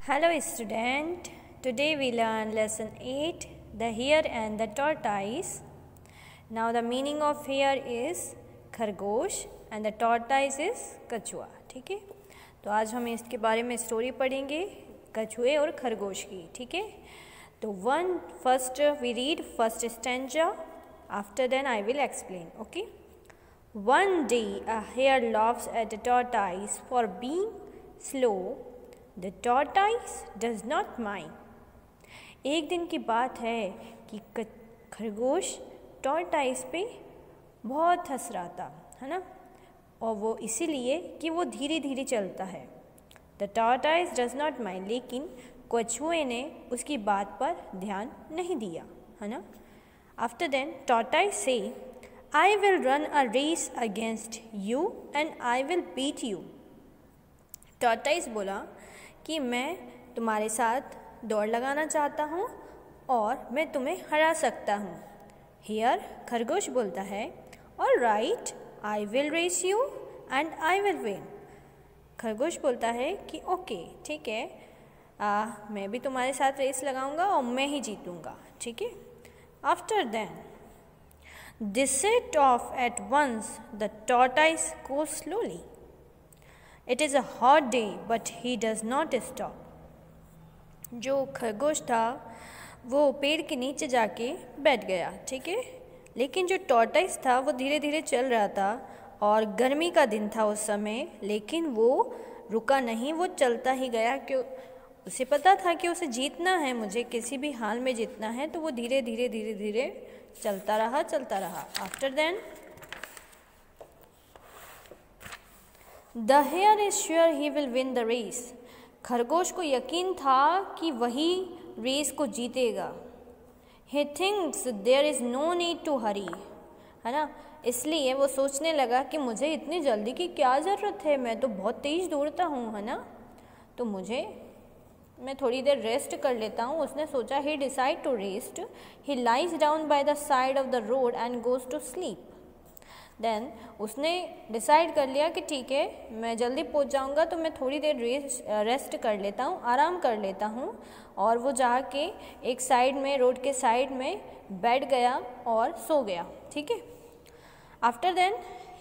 Hello student, today we learn lesson 8, the hare and the tortoise. Now the meaning of hare is खरगोश and the tortoise is कछुआ. ठीक है, तो आज हम इसके बारे में स्टोरी पढ़ेंगे कछुए और खरगोश की. ठीक है, तो first we read first stanza, after then I will explain. Okay. One day a hare laughs at a tortoise for being slow. The tortoise does not mind. एक दिन की बात है कि खरगोश टॉर्टाइस पे बहुत हंस रहा था, है ना, और वो इसीलिए कि वो धीरे धीरे चलता है. The tortoise does not mind, लेकिन कछुए ने उसकी बात पर ध्यान नहीं दिया, है ना. आफ्टर देन टॉर्टाइस से I will run a race against you and I will beat you. Tortoise बोला कि मैं तुम्हारे साथ दौड़ लगाना चाहता हूँ और मैं तुम्हें हरा सकता हूँ. हियर खरगोश बोलता है all right I will race you and I will win. खरगोश बोलता है कि ओके ठीक है, मैं भी तुम्हारे साथ रेस लगाऊंगा और मैं ही जीतूंगा. ठीक है. After then they set off at once. The tortoise goes slowly. It is a hot day, but he does not stop. जो खरगोश था वो पेड़ के नीचे जाके बैठ गया. ठीक है, लेकिन जो टॉर्टाइस था वो धीरे धीरे चल रहा था और गर्मी का दिन था उस समय, लेकिन वो रुका नहीं, वो चलता ही गया. क्यों? उसे पता था कि उसे जीतना है, मुझे किसी भी हाल में जीतना है, तो वो धीरे धीरे धीरे धीरे चलता रहा. After then The hare is sure he will win the race. खरगोश को यकीन था कि वही रेस को जीतेगा. He thinks there is no need to hurry. है ना, इसलिए वो सोचने लगा कि मुझे इतनी जल्दी की क्या ज़रूरत है, मैं तो बहुत तेज़ दौड़ता हूँ, है ना, तो मैं थोड़ी देर रेस्ट कर लेता हूँ. उसने सोचा. He decide to rest. He lies down by the side of the road and goes to sleep. Then उसने डिसाइड कर लिया कि ठीक है मैं जल्दी पहुंच जाऊंगा, तो मैं थोड़ी देर रेस्ट कर लेता हूँ, आराम कर लेता हूँ. और वो जाके एक साइड में, रोड के साइड में बैठ गया और सो गया. ठीक है. After then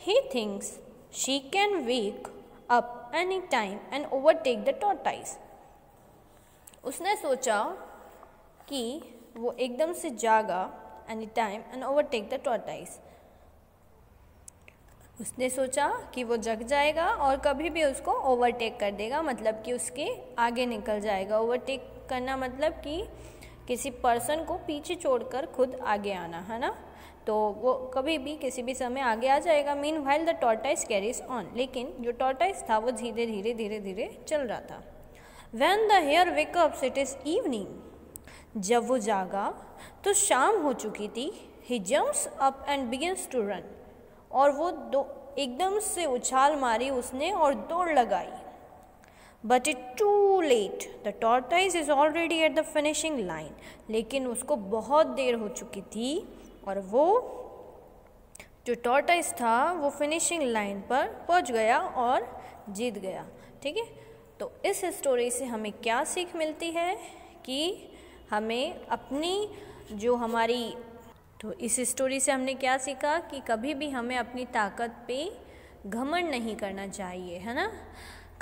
he thinks she can wake up any time and overtake the tortoise. उसने सोचा कि वो एकदम से जागा any time and overtake the tortoise. उसने सोचा कि वो जग जाएगा और कभी भी उसको ओवरटेक कर देगा, मतलब कि उसके आगे निकल जाएगा. ओवरटेक करना मतलब कि किसी पर्सन को पीछे छोड़कर खुद आगे आना, है ना, तो वो कभी भी किसी भी समय आगे आ जाएगा. Mean while the tortoise carries on. लेकिन जो टॉर्टाइस था वो धीरे धीरे चल रहा था. When the hare wake ups it is evening. जब वो जागा तो शाम हो चुकी थी. He jumps up and begins to run. और वो एकदम से उछाल मारी उसने और दौड़ लगाई. But it too late. The tortoise is already at the finishing line. लेकिन उसको बहुत देर हो चुकी थी और वो जो टॉर्टाइस था वो फिनिशिंग लाइन पर पहुंच गया और जीत गया. ठीक है, तो इस स्टोरी से हमें क्या सीख मिलती है कि हमें अपनी जो हमारी तो इस स्टोरी से हमने क्या सीखा कि कभी भी हमें अपनी ताकत पे घमंड नहीं करना चाहिए, है ना.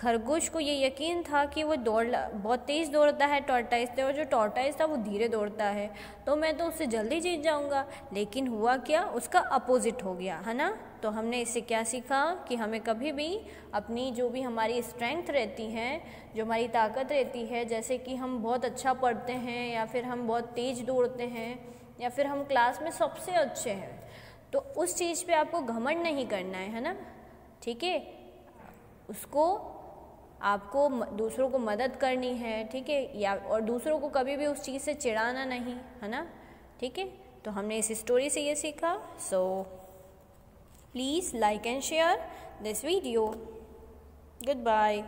खरगोश को ये यकीन था कि वो बहुत तेज़ दौड़ता है टॉर्टाइस से, और जो टॉर्टाइस था वो धीरे दौड़ता है, तो मैं तो उससे जल्दी जीत जाऊंगा. लेकिन हुआ क्या, उसका अपोजिट हो गया, है ना. तो हमने इससे क्या सीखा कि हमें कभी भी अपनी जो भी हमारी स्ट्रेंथ रहती है, जो हमारी ताकत रहती है, जैसे कि हम बहुत अच्छा पढ़ते हैं या फिर हम बहुत तेज़ दौड़ते हैं या फिर हम क्लास में सबसे अच्छे हैं, तो उस चीज़ पे आपको घमंड नहीं करना है ना. ठीक है, उसको आपको दूसरों को मदद करनी है. ठीक है, या और दूसरों को कभी भी उस चीज़ से चिढ़ाना नहीं, है ना. ठीक है, तो हमने इस स्टोरी से ये सीखा. So please like and share this video. Good bye.